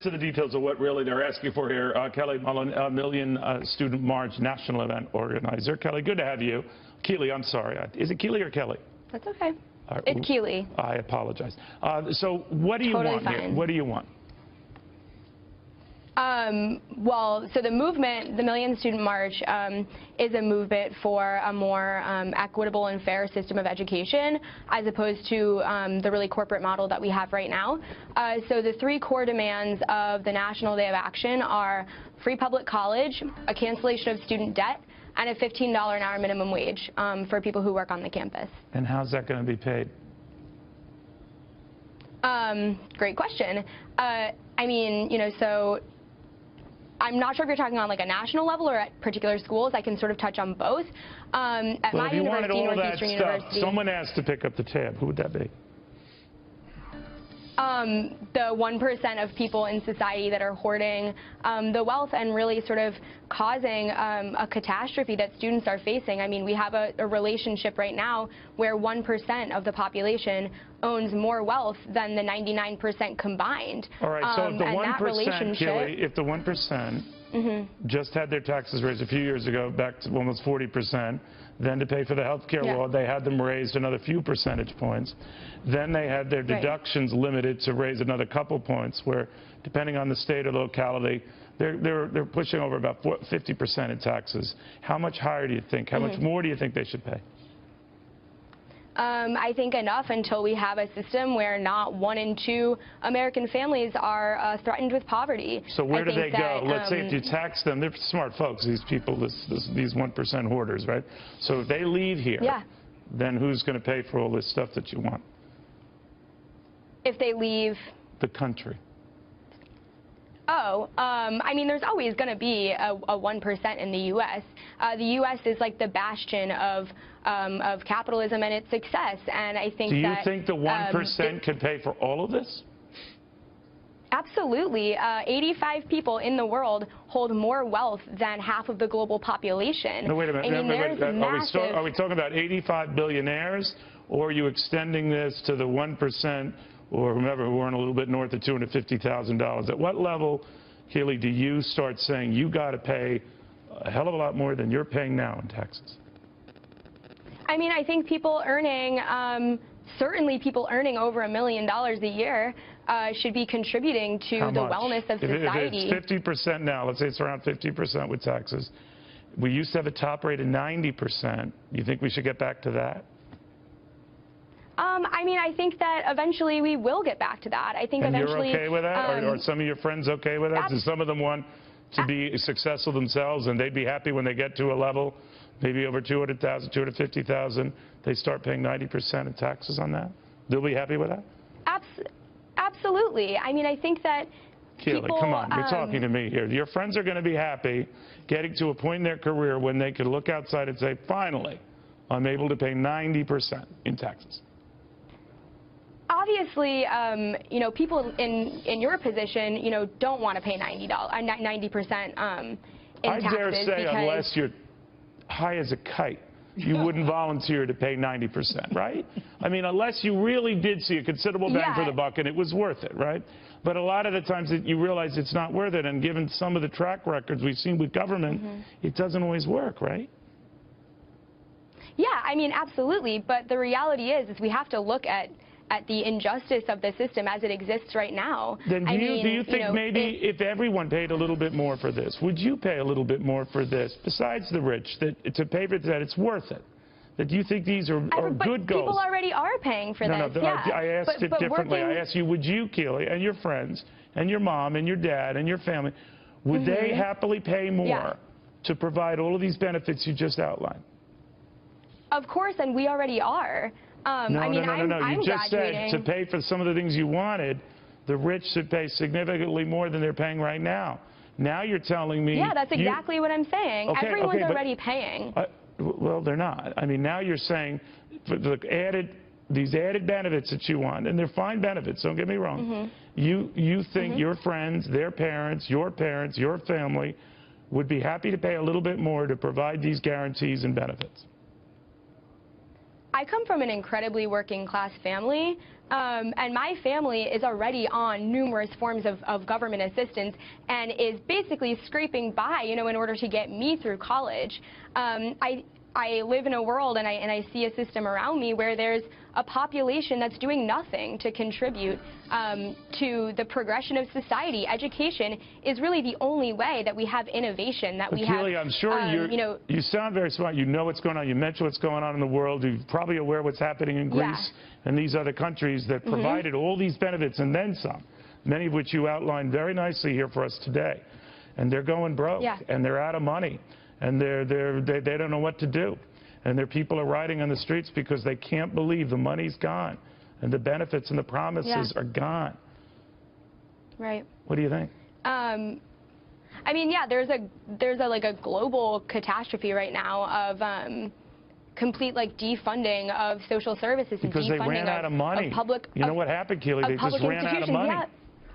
To the details of what really they're asking for here. Kelly Mullen, a Million Student March national event organizer. Kelly, good to have you. Keely, I'm sorry. Is it Keely or Kelly? That's okay. It's Keely. I apologize. So what do you want here? What do you want? Well, so the movement, the Million Student March, is a movement for a more equitable and fair system of education, as opposed to the really corporate model that we have right now. So the three core demands of the National Day of Action are free public college, a cancellation of student debt, and a $15 an hour minimum wage for people who work on the campus. And how's that going to be paid? Great question. I mean, you know, so I'm not sure if you're talking on like a national level or at particular schools. I can sort of touch on both. At well, my if you university, wanted all that Northeastern stuff, University, someone asked to pick up the tab. Who would that be? The 1% of people in society that are hoarding the wealth and really sort of causing a catastrophe that students are facing. I mean, we have a relationship right now where 1% of the population owns more wealth than the 99% combined. All right, so if the 1%, Kelly, if the 1% just had their taxes raised a few years ago back to almost 40%, then to pay for the health care law, they had them raised another few percentage points. Then they had their deductions limited to raise another couple points, where depending on the state or locality, they're pushing over about 50% in taxes. How much higher do you think? How much more do you think they should pay? I think enough until we have a system where not 1 in 2 American families are threatened with poverty. So where do they go? Let's say if you tax them, they're smart folks, these people, these 1% hoarders, right? So if they leave here, then who's going to pay for all this stuff that you want? If they leave the country. I mean, there's always going to be a 1% in the U.S. The U.S. is like the bastion of capitalism and its success, and I think that... Do you think the 1% could pay for all of this? Absolutely. 85 people in the world hold more wealth than half of the global population. No, wait a minute. I mean, are we talking about 85 billionaires, or are you extending this to the 1%? Or whomever who earn a little bit north of $250,000. At what level, Keely, do you start saying you got to pay a hell of a lot more than you're paying now in taxes? I mean, I think people earning, certainly people earning over $1 million a year should be contributing to the wellness of society. If it's 50% now, let's say it's around 50% with taxes. We used to have a top rate of 90%. You think we should get back to that? I mean, I think that eventually we will get back to that. I think eventually... And you're okay with that? Are some of your friends okay with that? Do some of them want to be successful themselves, and they'd be happy when they get to a level, maybe over 200,000, 250,000, they start paying 90% in taxes on that? They'll be happy with that? Absolutely. I mean, I think that Keely, come on, you're talking to me here. Your friends are going to be happy getting to a point in their career when they can look outside and say, finally, I'm able to pay 90% in taxes. Obviously, you know, people in your position, you know, don't want to pay 90% in taxes. I dare say, unless you're high as a kite, you wouldn't volunteer to pay 90%, right? I mean, unless you really did see a considerable bang for the buck and it was worth it, right? But a lot of the times you realize it's not worth it, and given some of the track records we've seen with government, it doesn't always work, right? Yeah, I mean, absolutely. But the reality is we have to look at the injustice of the system as it exists right now. Then do you think maybe if everyone paid a little bit more for this, would you pay a little bit more for this, besides the rich, that to pay for that it's worth it? That you think these are good goals? People already are paying for this. No, I asked it differently. I asked you, would you, Keely, and your friends, and your mom, and your dad, and your family, would they happily pay more to provide all of these benefits you just outlined? Of course, and we already are. No. You just said to pay for some of the things you wanted, the rich should pay significantly more than they're paying right now. Now you're telling me... Yeah, that's exactly what I'm saying. Okay, everyone's already paying. Well, they're not. I mean, now you're saying for these added benefits that you want, and they're fine benefits, don't get me wrong. You think your friends, their parents, your family would be happy to pay a little bit more to provide these guarantees and benefits. I come from an incredibly working class family, And my family is already on numerous forms of government assistance and is basically scraping by, you know, in order to get me through college. I live in a world and I see a system around me where there's a population that's doing nothing to contribute to the progression of society. Education is really the only way that we have innovation, that we have, I'm sure you know. You sound very smart. You know what's going on. You mentioned what's going on in the world. You're probably aware of what's happening in Greece and these other countries that provided all these benefits and then some, many of which you outlined very nicely here for us today. And they're going broke and they're out of money. And they don't know what to do. And their people are rioting on the streets because they can't believe the money's gone and the benefits and the promises are gone. Right. What do you think? I mean, yeah, there's like a global catastrophe right now of complete like defunding of social services and because defunding they ran out of money. Of public, you know what happened, Keely? They just ran out of money. Yeah.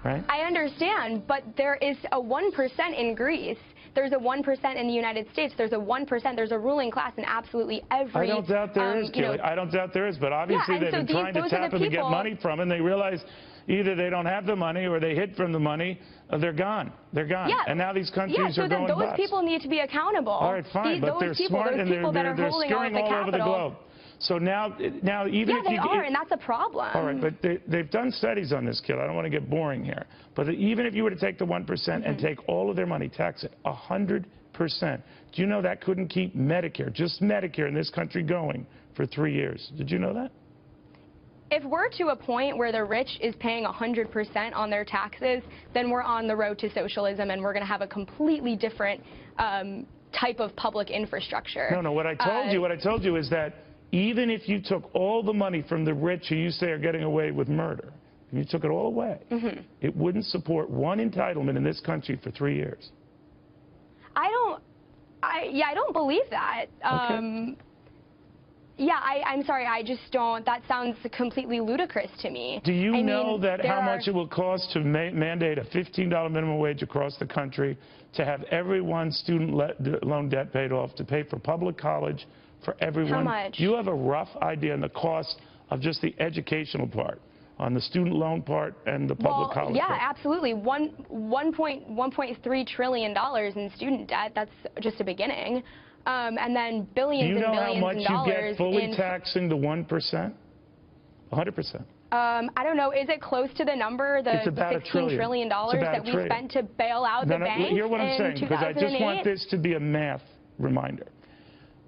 Right? I understand, but there is a 1% in Greece. There's a 1% in the United States. There's a 1%. There's a ruling class in absolutely every. I don't doubt there is, Keely. I don't doubt there is, but obviously they've been trying to tap them to get money from, and they realize either they don't have the money or they hid from the money. They're gone. They're gone. Yeah. And now these countries are going bust. So then those people need to be accountable. All right, fine, but they're smart and they're scurrying all over the globe. So now even if they are, and that's a problem. All right, but they've done studies on this, Kid. I don't want to get boring here. But even if you were to take the 1% and take all of their money, tax it 100%, do you know that couldn't keep Medicare, just Medicare in this country going for 3 years? Did you know that? If we're to a point where the rich is paying 100% on their taxes, then we're on the road to socialism, and we're going to have a completely different type of public infrastructure. No, what I told you is that even if you took all the money from the rich who you say are getting away with murder, and you took it all away, it wouldn't support one entitlement in this country for 3 years. I don't believe that. Okay. I'm sorry, I just don't. That sounds completely ludicrous to me. Do you know that how much it will cost to mandate a $15 minimum wage across the country, to have everyone's student loan debt paid off, to pay for public college for everyone? How much? You have a rough idea on the cost of just the educational part, on the student loan part and the public college part? Absolutely. $1.3 trillion in student debt. That's just a beginning. And then billions and billions of dollars. Do you know how much you get fully taxing the 1%? 100%. I don't know. Is it close to the number, the $16 trillion that we spent to bail out the banks? Hear what I'm saying, because I just want this to be a math reminder.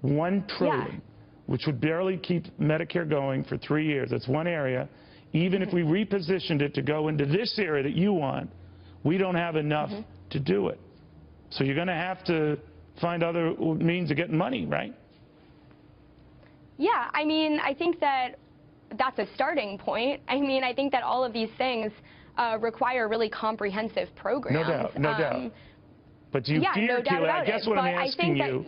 $1 trillion, which would barely keep Medicare going for 3 years. That's one area. Even if we repositioned it to go into this area that you want, we don't have enough to do it. So you're going to have to find other means of getting money, right? Yeah, I mean, I think that that's a starting point. I mean, I think that all of these things require really comprehensive programs. No doubt. But do you fear, Keely? I guess what I'm asking you.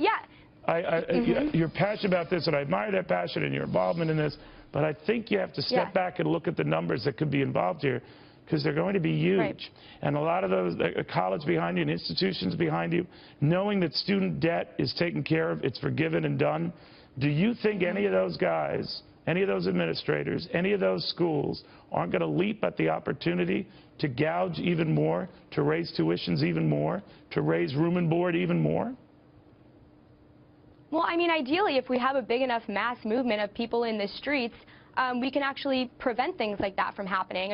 You're passionate about this, and I admire that passion and your involvement in this, but I think you have to step back and look at the numbers that could be involved here, because they're going to be huge. Right. And a lot of those, college behind you and institutions behind you, knowing that student debt is taken care of, it's forgiven and done, do you think any of those guys, any of those administrators, any of those schools aren't going to leap at the opportunity to gouge even more, to raise tuitions even more, to raise room and board even more? Well, I mean, ideally, if we have a big enough mass movement of people in the streets, we can actually prevent things like that from happening.